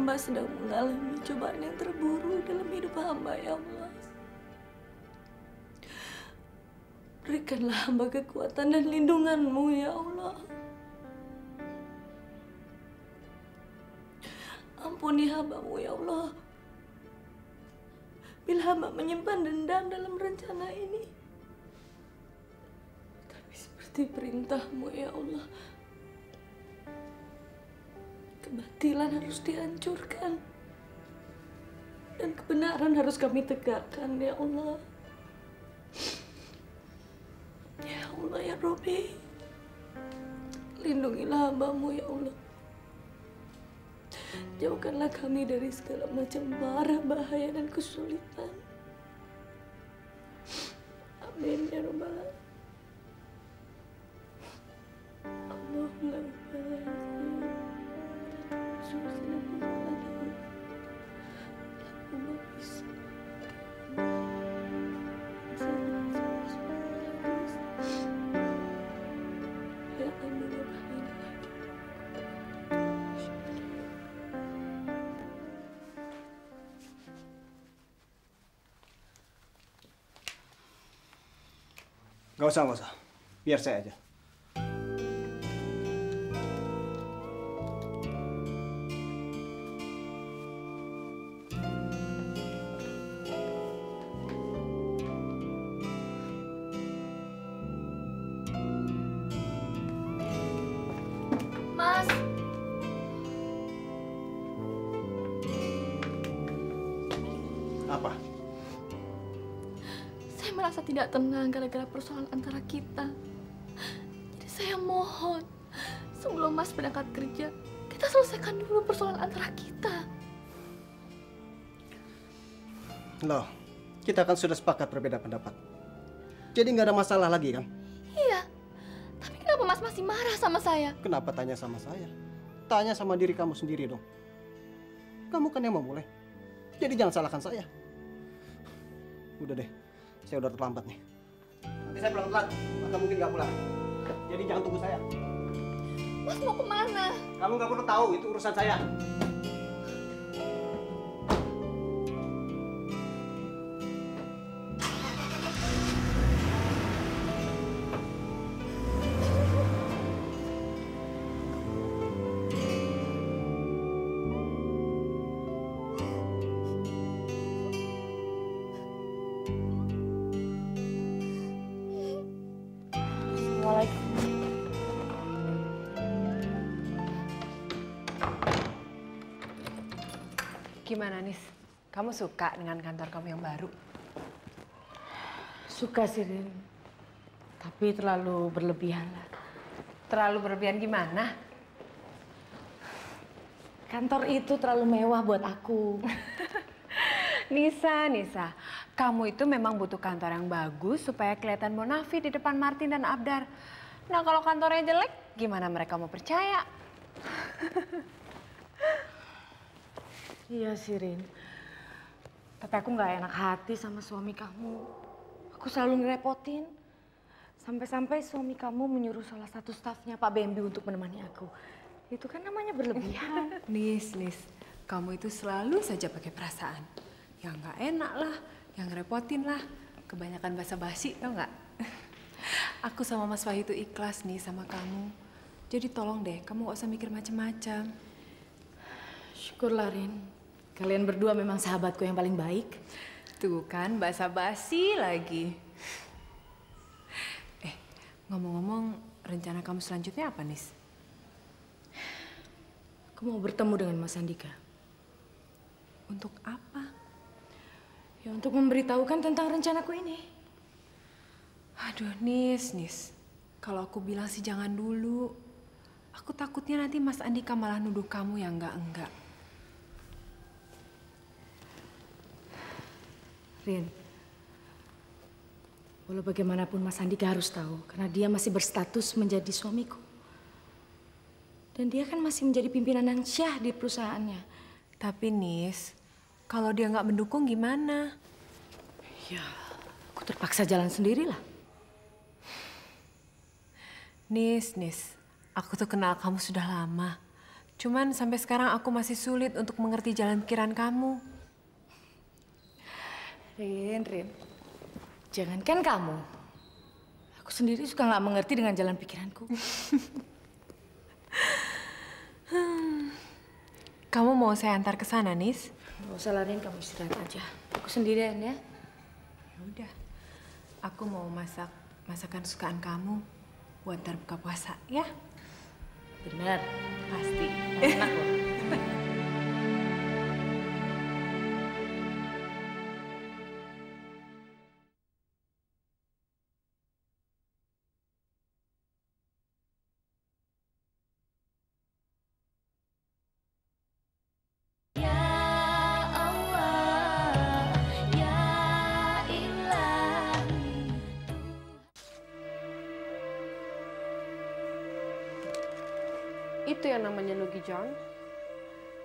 hamba sedang mengalami cobaan yang terburuk dalam hidup hamba, ya Allah. Berikanlah hamba kekuatan dan lindungan-Mu, ya Allah. Ampuni hamba-Mu, ya Allah. Bila hamba menyimpan dendam dalam rencana ini. Tapi seperti perintah-Mu, ya Allah. Kebatilan harus dihancurkan. Dan kebenaran harus kami tegakkan, ya Allah. Ya Allah, ya Rabbi. Lindungilah hamba-Mu, ya Allah. Jauhkanlah kami dari segala macam mara, bahaya, dan kesulitan. Amin, ya Rabbal Alamin. Allahumma Gak usah. Biar saya aja. Mas. Apa? Saya merasa tidak tenang gara-gara persoalan antara kita. Jadi saya mohon, sebelum Mas berangkat kerja, kita selesaikan dulu persoalan antara kita. Loh, kita kan sudah sepakat berbeda pendapat. Jadi nggak ada masalah lagi kan? Iya, tapi kenapa Mas masih marah sama saya? Kenapa tanya sama saya? Tanya sama diri kamu sendiri dong. Kamu kan yang memulai. Jadi jangan salahkan saya. Udah deh, saya udah terlambat nih. Nanti saya pulang telat, maka mungkin nggak pulang. Jadi jangan tunggu saya. Mas mau kemana? Kamu nggak perlu tahu, itu urusan saya. Gimana, Nis? Kamu suka dengan kantor kamu yang baru? Suka sih, Rin. Tapi terlalu berlebihan lah. Terlalu berlebihan gimana? Kantor itu terlalu mewah buat aku. Nisa, kamu itu memang butuh kantor yang bagus supaya kelihatan bonafit di depan Martin dan Abdar. Nah, kalau kantornya jelek, gimana mereka mau percaya? Iya sih, Rin. Tapi aku nggak enak hati sama suami kamu. Aku selalu ngerepotin. Sampai-sampai suami kamu menyuruh salah satu stafnya Pak Bambi untuk menemani aku. Itu kan namanya berlebihan. Nis, kamu itu selalu saja pakai perasaan. Yang nggak enak lah, yang ngerepotin lah. Kebanyakan basa-basi, tau nggak? Aku sama Mas Wahyu itu ikhlas nih sama kamu. Jadi tolong deh, kamu nggak usah mikir macam-macam. Syukurlah, Rin. Kalian berdua memang sahabatku yang paling baik. Tuh kan, basa-basi lagi. Ngomong-ngomong, rencana kamu selanjutnya apa, Nis? Aku mau bertemu dengan Mas Andika. Untuk apa? Ya, untuk memberitahukan tentang rencanaku ini. Aduh, Nis. Kalau aku bilang sih jangan dulu. Aku takutnya nanti Mas Andika malah nuduh kamu yang enggak. Rin, walau bagaimanapun Mas Andika harus tahu, karena dia masih berstatus menjadi suamiku. Dan dia kan masih menjadi pimpinan yang syah di perusahaannya. Tapi Nis, kalau dia nggak mendukung gimana? Ya, aku terpaksa jalan sendirilah. Nis, aku tuh kenal kamu sudah lama. Cuman sampai sekarang aku masih sulit untuk mengerti jalan pikiran kamu. Rin, jangankan kamu. Aku sendiri suka nggak mengerti dengan jalan pikiranku. Kamu mau saya antar ke sana, Nis? Nggak usah lah, Rin, kamu istirahat aja. Aku sendirian ya. Ya udah. Aku mau masak masakan kesukaan kamu buat ntar buka puasa, ya? Bener. Pasti. Enak loh. Itu yang namanya Nugi John.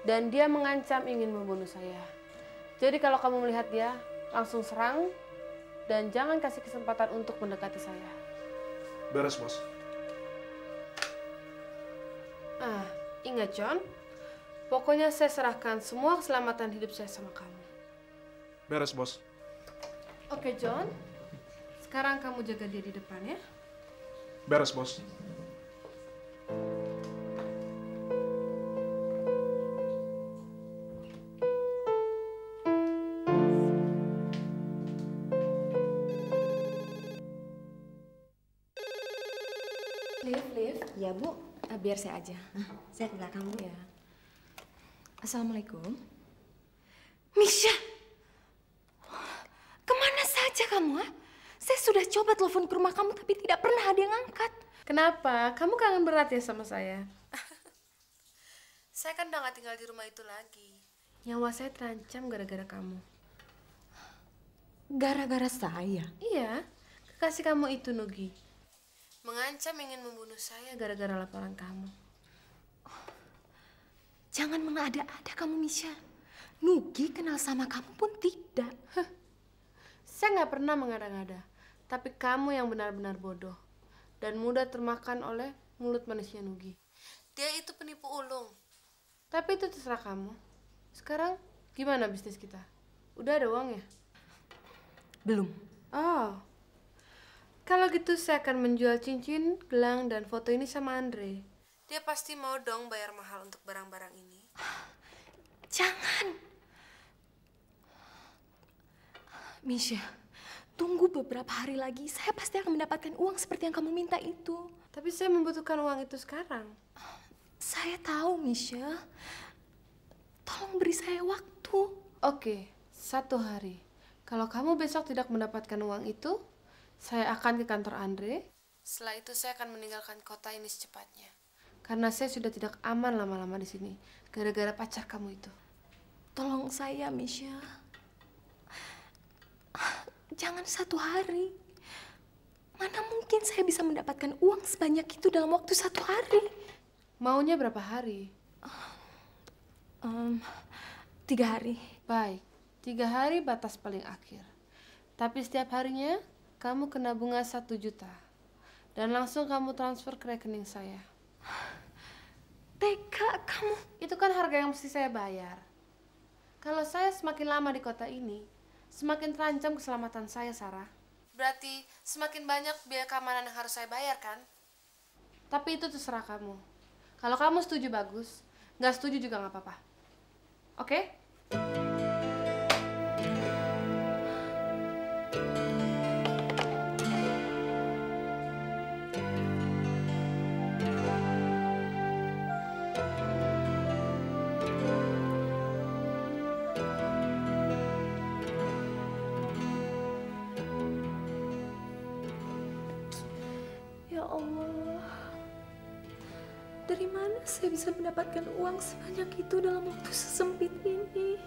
Dan dia mengancam ingin membunuh saya. Jadi kalau kamu melihat dia, langsung serang. Dan jangan kasih kesempatan untuk mendekati saya. Beres, Bos. Ingat John. Pokoknya saya serahkan semua keselamatan hidup saya sama kamu. Beres, Bos. Oke John. Sekarang kamu jaga dia di depan ya. Beres, Bos. Liv. Ya, Bu. Biar saya aja. Saya ke belakang, Bu. Ya. Assalamualaikum. Misha! Kemana saja kamu, ha? Saya sudah coba telepon ke rumah kamu, tapi tidak pernah ada yang angkat. Kenapa? Kamu kangen berat ya sama saya? Saya kan udah gak tinggal di rumah itu lagi. Nyawa saya terancam gara-gara kamu. Gara-gara saya? Iya, kekasih kamu itu Nugi. Mengancam ingin membunuh saya gara-gara laporan kamu. Jangan mengada-ada kamu, Misha. Nugi kenal sama kamu pun tidak. Saya nggak pernah mengada-ngada. Tapi kamu yang benar-benar bodoh. Dan mudah termakan oleh mulut manisnya Nugi. Dia itu penipu ulung. Tapi itu terserah kamu. Sekarang gimana bisnis kita? Udah ada uangnya? Belum. Oh. Kalau gitu saya akan menjual cincin, gelang, dan foto ini sama Andre. Dia pasti mau dong bayar mahal untuk barang-barang ini. Jangan. Misha, tunggu beberapa hari lagi. Saya pasti akan mendapatkan uang seperti yang kamu minta itu. Tapi saya membutuhkan uang itu sekarang. Saya tahu, Misha. Tolong beri saya waktu. Oke, 1 hari. Kalau kamu besok tidak mendapatkan uang itu, saya akan ke kantor Andre. Setelah itu saya akan meninggalkan kota ini secepatnya. Karena saya sudah tidak aman lama-lama di sini. Gara-gara pacar kamu itu. Tolong saya, Misha. Jangan 1 hari. Mana mungkin saya bisa mendapatkan uang sebanyak itu dalam waktu 1 hari? Maunya berapa hari? 3 hari. Baik, 3 hari batas paling akhir. Tapi setiap harinya, kamu kena bunga 1 juta. Dan langsung kamu transfer ke rekening saya. Tega kamu. Itu kan harga yang mesti saya bayar. Kalau saya semakin lama di kota ini, semakin terancam keselamatan saya, Sarah. Berarti semakin banyak biaya keamanan yang harus saya bayar, kan? Tapi itu terserah kamu. Kalau kamu setuju bagus, nggak setuju juga nggak apa-apa. Oke? Ya Allah. Dari mana saya bisa mendapatkan uang sebanyak itu dalam waktu sesempit ini?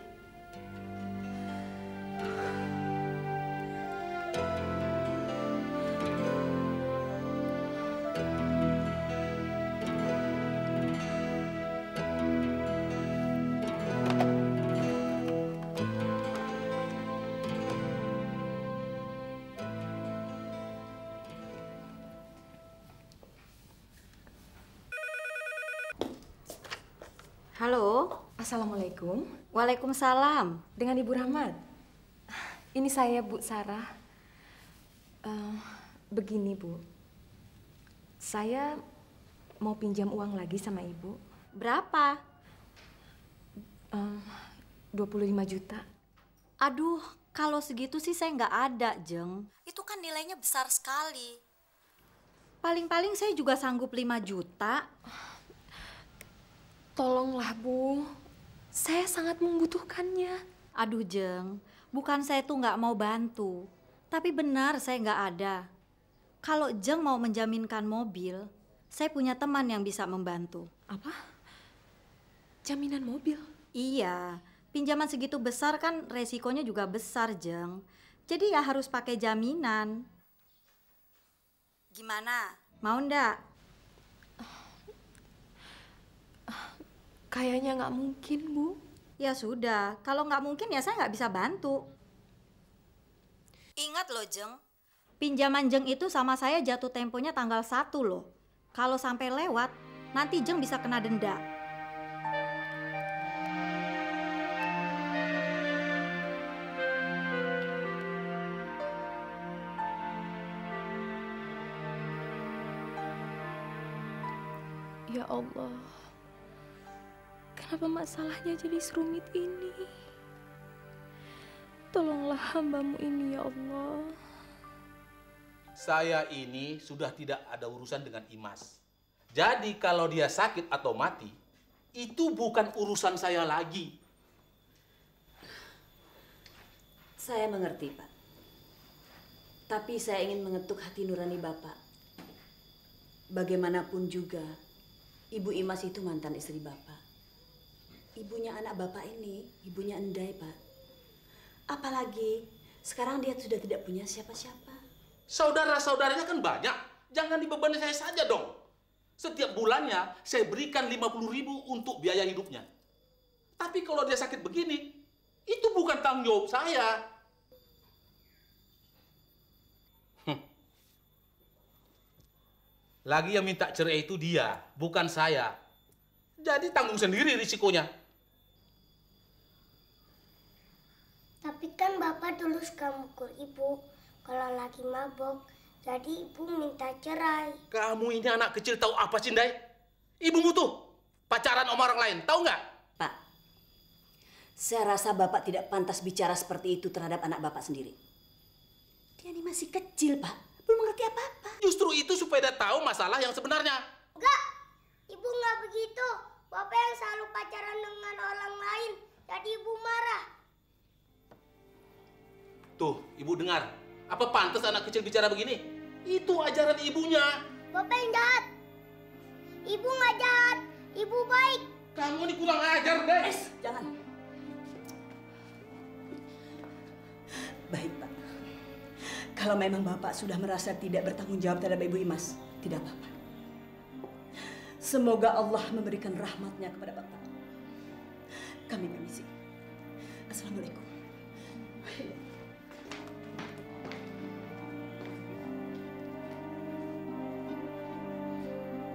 Halo, Assalamualaikum. Waalaikumsalam. Dengan Ibu Rahmat. Ini saya Bu Sarah. Begini Bu, saya mau pinjam uang lagi sama Ibu. Berapa? 25 juta. Aduh, kalau segitu sih saya nggak ada, Jeng. Itu kan nilainya besar sekali. Paling-paling saya juga sanggup 5 juta. Tolonglah Bu, saya sangat membutuhkannya. Aduh, Jeng, bukan saya tuh nggak mau bantu. Tapi benar saya nggak ada. Kalau Jeng mau menjaminkan mobil, saya punya teman yang bisa membantu. Apa? Jaminan mobil? Iya, pinjaman segitu besar kan resikonya juga besar, Jeng. Jadi ya harus pakai jaminan. Gimana? Mau ndak? Kayaknya nggak mungkin Bu. Ya sudah, kalau nggak mungkin ya saya nggak bisa bantu. Ingat loh, Jeng. Pinjaman Jeng itu sama saya jatuh temponya tanggal 1 loh. Kalau sampai lewat, nanti Jeng bisa kena denda. Ya Allah, kenapa masalahnya jadi serumit ini? Tolonglah hamba-Mu ini ya Allah. Saya ini sudah tidak ada urusan dengan Imas. Jadi kalau dia sakit atau mati, itu bukan urusan saya lagi. Saya mengerti, Pak. Tapi saya ingin mengetuk hati nurani Bapak. Bagaimanapun juga, Ibu Imas itu mantan istri Bapak. Ibunya anak Bapak ini, ibunya Endai, Pak. Apalagi sekarang dia sudah tidak punya siapa-siapa. Saudara-saudaranya kan banyak. Jangan dibebani saya saja dong. Setiap bulannya saya berikan 50.000 untuk biaya hidupnya. Tapi kalau dia sakit begini, itu bukan tanggung jawab saya. Lagi yang minta cerai itu dia, bukan saya. Jadi tanggung sendiri risikonya. Tapi kan Bapak dulu suka mukul Ibu kalau lagi mabok. Jadi Ibu minta cerai. Kamu ini anak kecil tahu apa sih, Ndai? Ibumu tuh pacaran sama orang lain, tahu nggak? Pak, saya rasa Bapak tidak pantas bicara seperti itu terhadap anak Bapak sendiri. Dia ini masih kecil, Pak. Belum mengerti apa-apa. Justru itu supaya dia tahu masalah yang sebenarnya. Enggak, Ibu nggak begitu. Bapak yang selalu pacaran dengan orang lain. Jadi Ibu marah. Tuh, Ibu dengar. Apa pantas anak kecil bicara begini? Itu ajaran ibunya. Bapak yang jahat. Ibu nggak jahat. Ibu baik. Kamu ini kurang ajar, guys. Jangan. Baik, Pak. Kalau memang Bapak sudah merasa tidak bertanggung jawab terhadap Ibu Imas, tidak apa-apa. Semoga Allah memberikan rahmatnya kepada Bapak. Kami permisi. Assalamualaikum.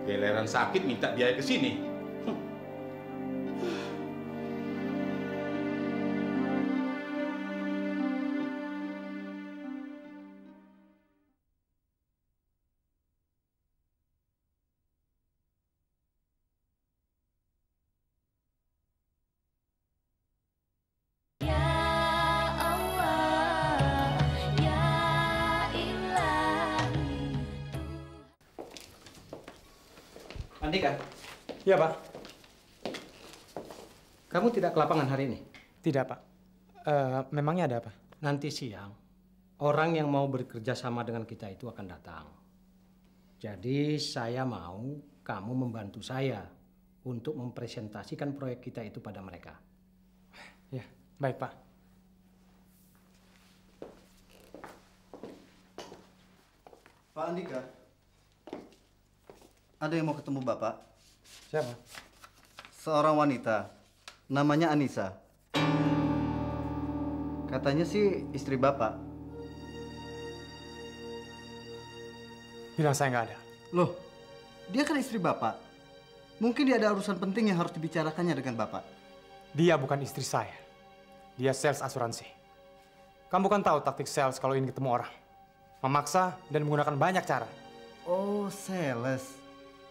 Giliran sakit minta biaya ke sini. Andika. Ya, Pak. Kamu tidak ke lapangan hari ini? Tidak, Pak. Memangnya ada apa? Nanti siang, orang yang mau bekerja sama dengan kita itu akan datang. Jadi saya mau kamu membantu saya untuk mempresentasikan proyek kita itu pada mereka. Ya, baik, Pak. Pak Andika. Ada yang mau ketemu Bapak? Siapa? Seorang wanita, namanya Anissa. Katanya sih istri Bapak. Bilang saya nggak ada. Loh, dia kan istri Bapak. Mungkin dia ada urusan penting yang harus dibicarakannya dengan Bapak. Dia bukan istri saya. Dia sales asuransi. Kamu kan tahu taktik sales kalau ingin ketemu orang. Memaksa dan menggunakan banyak cara. Oh, sales.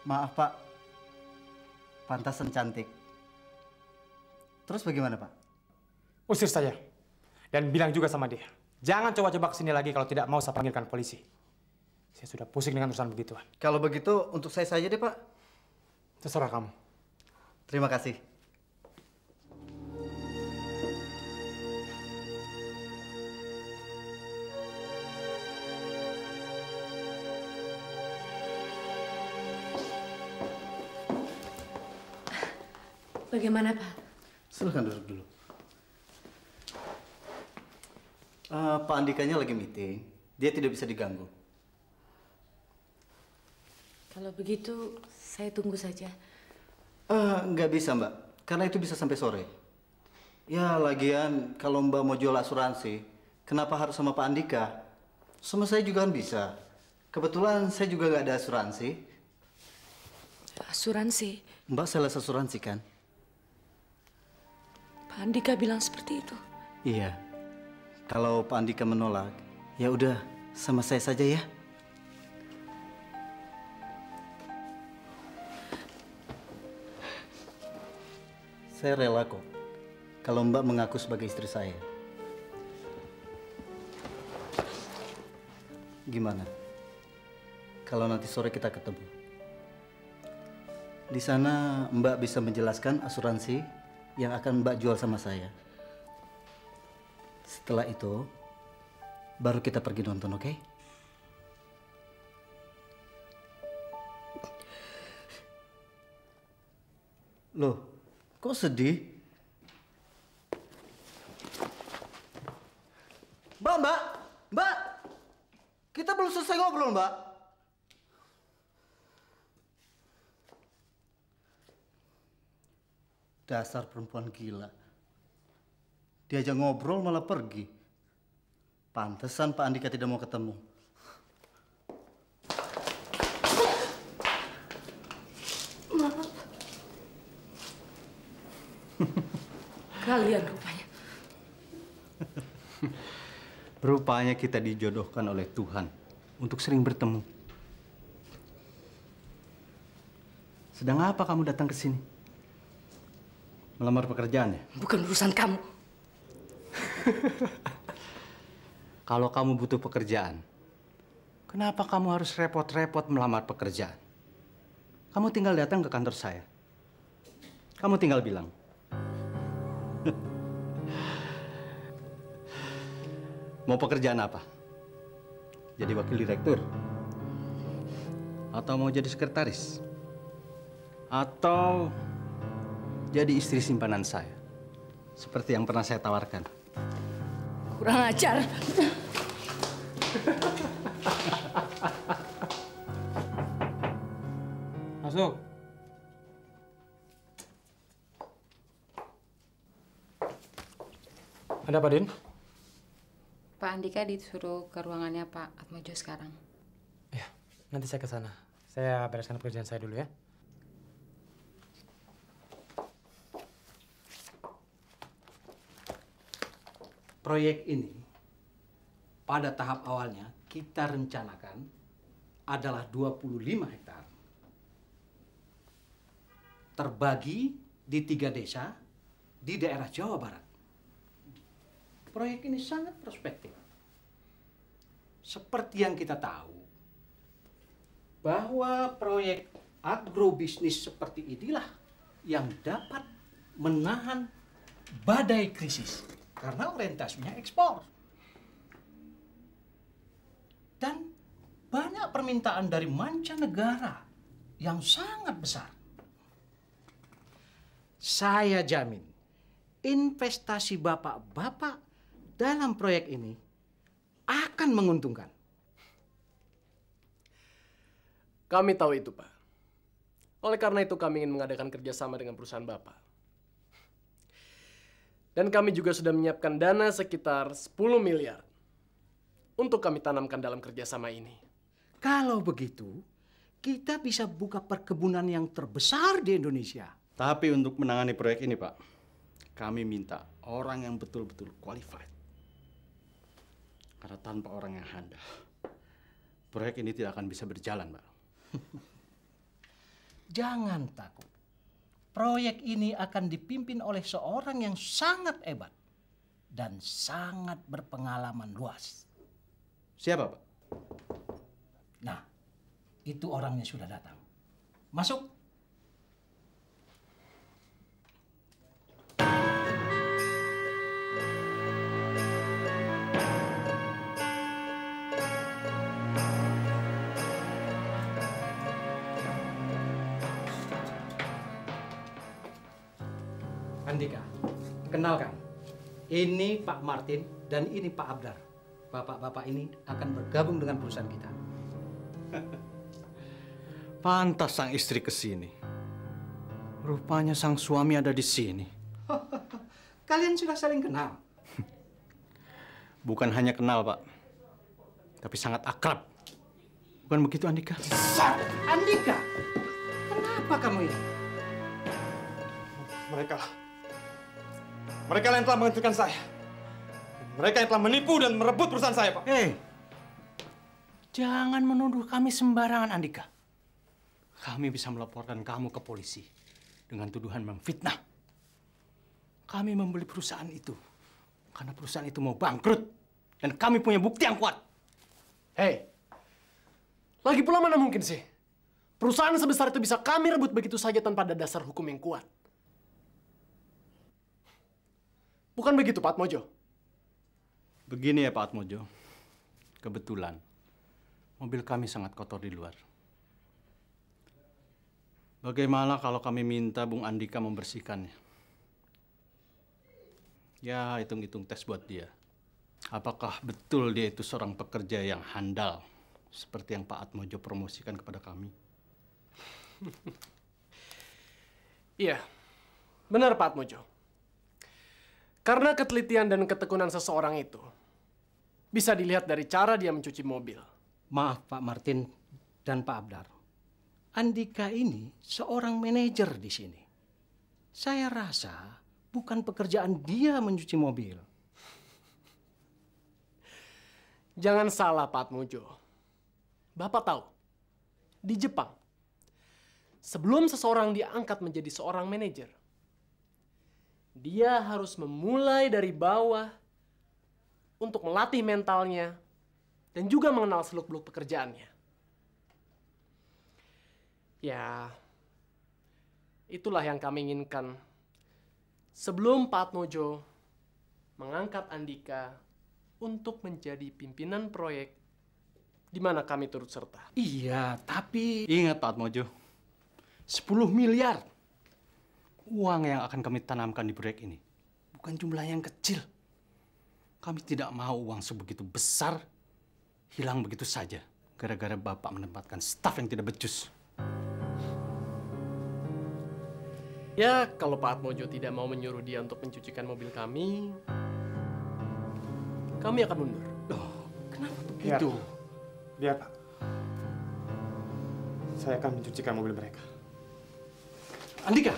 Maaf, Pak. Pantasan cantik. Terus bagaimana, Pak? Usir saja. Dan bilang juga sama dia. Jangan coba-coba kesini lagi kalau tidak mau saya panggilkan polisi. Saya sudah pusing dengan urusan begituan. Kalau begitu, untuk saya saja deh, Pak. Terserah kamu. Terima kasih. Bagaimana, Pak? Silahkan duduk dulu. Pak Andikanya lagi meeting. Dia tidak bisa diganggu. Kalau begitu, saya tunggu saja. Nggak bisa, Mbak. Karena itu bisa sampai sore. Ya, lagian kalau Mbak mau jual asuransi, kenapa harus sama Pak Andika? Sama saya juga kan bisa. Kebetulan saya juga nggak ada asuransi. Asuransi? Mbak sales asuransi kan? Pak Andika bilang seperti itu. Iya. Kalau Pak Andika menolak, ya udah sama saya saja ya. Saya rela kok kalau Mbak mengaku sebagai istri saya. Gimana? Kalau nanti sore kita ketemu. Di sana Mbak bisa menjelaskan asuransi yang akan Mbak jual sama saya. Setelah itu, baru kita pergi nonton, oke? Loh, kok sedih? Mbak! Kita belum selesai ngobrol, Mbak. Dasar perempuan gila. Diajak ngobrol malah pergi. Pantesan Pak Andika tidak mau ketemu. Maaf. Kalian rupanya. Rupanya kita dijodohkan oleh Tuhan untuk sering bertemu. Sedang apa kamu datang ke sini? Melamar pekerjaan ya? Bukan urusan kamu. Kalau kamu butuh pekerjaan, kenapa kamu harus repot-repot melamar pekerjaan? Kamu tinggal datang ke kantor saya. Kamu tinggal bilang. Mau pekerjaan apa? Jadi wakil direktur? Atau mau jadi sekretaris? Atau jadi istri simpanan saya? Seperti yang pernah saya tawarkan. Kurang ajar. Masuk. Ada apa, Din? Pak Andika disuruh ke ruangannya Pak Atmojo sekarang. Ya, nanti saya ke sana. Saya bereskan pekerjaan saya dulu ya. Proyek ini pada tahap awalnya kita rencanakan adalah 25 hektar. Terbagi di 3 desa di daerah Jawa Barat. Proyek ini sangat prospektif. Seperti yang kita tahu, bahwa proyek agrobisnis seperti inilah yang dapat menahan badai krisis. Karena orientasinya ekspor. Dan banyak permintaan dari mancanegara yang sangat besar. Saya jamin, investasi bapak-bapak dalam proyek ini akan menguntungkan. Kami tahu itu, Pak. Oleh karena itu kami ingin mengadakan kerjasama dengan perusahaan Bapak. Dan kami juga sudah menyiapkan dana sekitar 10 miliar untuk kami tanamkan dalam kerjasama ini. Kalau begitu, kita bisa buka perkebunan yang terbesar di Indonesia. Tapi untuk menangani proyek ini, Pak, kami minta orang yang betul-betul qualified. Karena tanpa orang yang handal, proyek ini tidak akan bisa berjalan, Pak. Jangan takut. Proyek ini akan dipimpin oleh seorang yang sangat hebat dan sangat berpengalaman luas. Siapa, Pak? Nah, itu orangnya sudah datang. Masuk. Andika, kenalkan. Ini Pak Martin dan ini Pak Abdar. Bapak-bapak ini akan bergabung dengan perusahaan kita. Pantas sang istri ke sini. Rupanya sang suami ada di sini. Kalian sudah saling kenal. Bukan hanya kenal, Pak. Tapi sangat akrab. Bukan begitu, Andika? Andika, kenapa kamu ini? Mereka yang telah menghancurkan saya. Mereka yang telah menipu dan merebut perusahaan saya, Pak. Jangan menuduh kami sembarangan, Andika. Kami bisa melaporkan kamu ke polisi dengan tuduhan memfitnah. Kami membeli perusahaan itu karena perusahaan itu mau bangkrut dan kami punya bukti yang kuat. Lagi pula mana mungkin sih perusahaan sebesar itu bisa kami rebut begitu saja tanpa ada dasar hukum yang kuat? Bukan begitu, Pak Atmojo? Begini ya, Pak Atmojo. Kebetulan mobil kami sangat kotor di luar. Bagaimana kalau kami minta Bung Andika membersihkannya? Ya, hitung-hitung tes buat dia. Apakah betul dia itu seorang pekerja yang handal, seperti yang Pak Atmojo promosikan kepada kami? Iya, benar Pak Atmojo. Karena ketelitian dan ketekunan seseorang itu bisa dilihat dari cara dia mencuci mobil. Maaf Pak Martin dan Pak Abdar. Andika ini seorang manajer di sini. Saya rasa bukan pekerjaan dia mencuci mobil. Jangan salah Pak Atmojo. Bapak tahu, di Jepang, sebelum seseorang diangkat menjadi seorang manajer, dia harus memulai dari bawah untuk melatih mentalnya dan juga mengenal seluk-beluk pekerjaannya. Ya, itulah yang kami inginkan sebelum Pak Atmojo mengangkat Andika untuk menjadi pimpinan proyek di mana kami turut serta. Iya, tapi... Ingat Pak Atmojo, 10 miliar uang yang akan kami tanamkan di proyek ini. Bukan jumlah yang kecil. Kami tidak mau uang sebegitu besar hilang begitu saja gara-gara Bapak menempatkan staf yang tidak becus. Ya, kalau Pak Atmojo tidak mau menyuruh dia untuk mencucikan mobil kami akan mundur. Kenapa begitu? Biar, Pak. Saya akan mencucikan mobil mereka. Andika!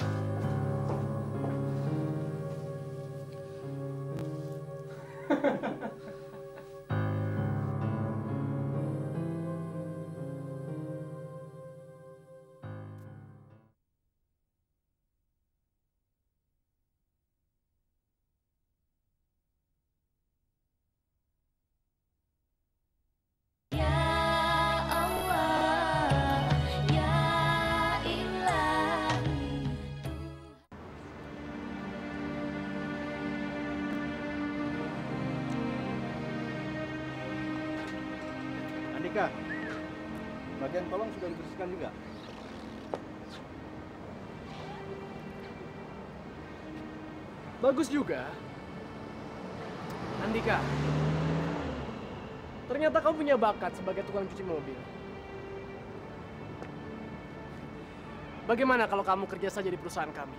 Andika, bagian kolong sudah dibersihkan juga. Bagus juga. Andika, ternyata kamu punya bakat sebagai tukang cuci mobil. Bagaimana kalau kamu kerja saja di perusahaan kami?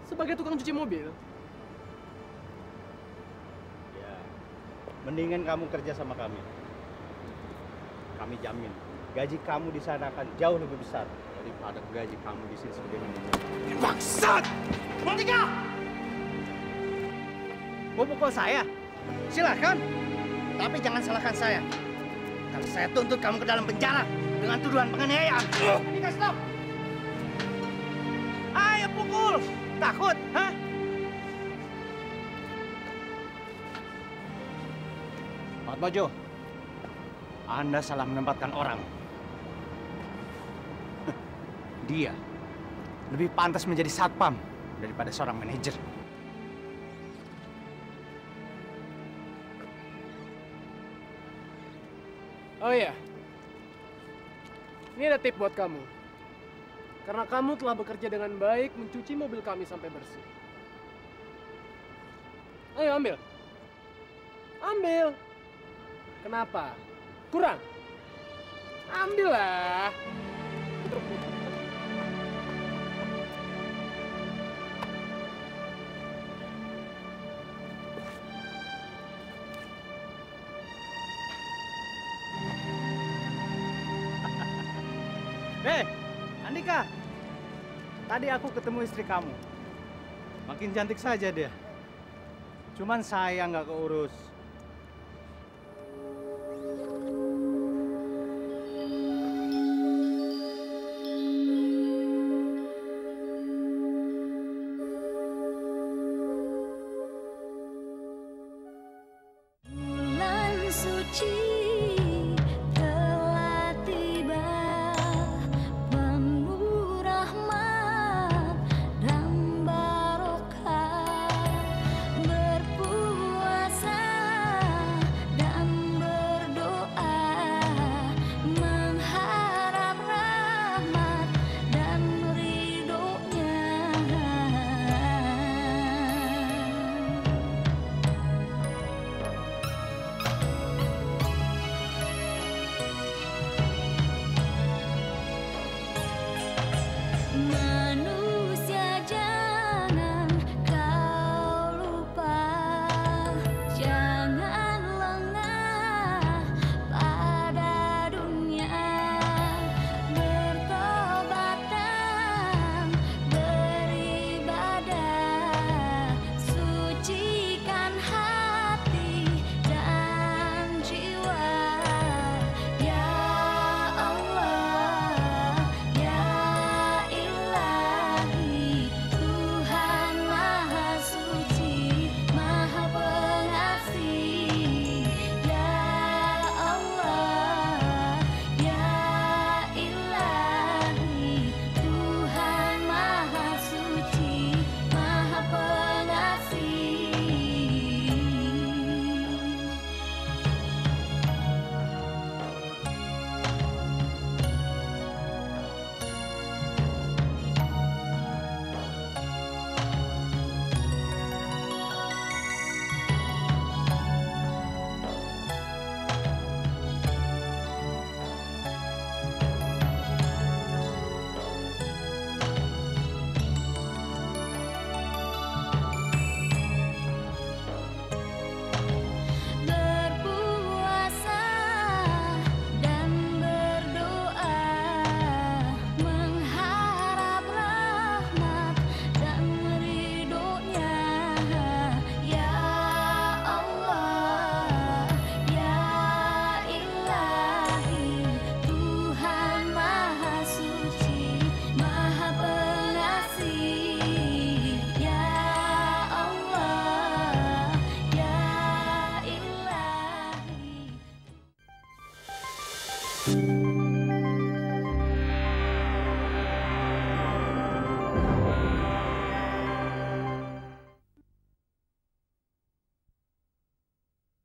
Sebagai tukang cuci mobil. Ya, mendingan kamu kerja sama kami. Kami jamin gaji kamu di sana akan jauh lebih besar daripada gaji kamu di sini sebagai manajer. Maksud! Andika! Mau pukul saya? Silakan. Tapi jangan salahkan saya. Kalau saya tuntut kamu ke dalam penjara dengan tuduhan penganiayaan. Andika, stop! Ayo pukul! Takut, hah? Pak Mojo, Anda salah menempatkan orang. Dia lebih pantas menjadi satpam daripada seorang manajer. Oh iya, ini ada tip buat kamu. Karena kamu telah bekerja dengan baik mencuci mobil kami sampai bersih. Ayo ambil. Ambil. Kenapa? Kurang? Ambillah. Andika, tadi aku ketemu istri kamu. Makin cantik saja dia. Cuman saya nggak keurus.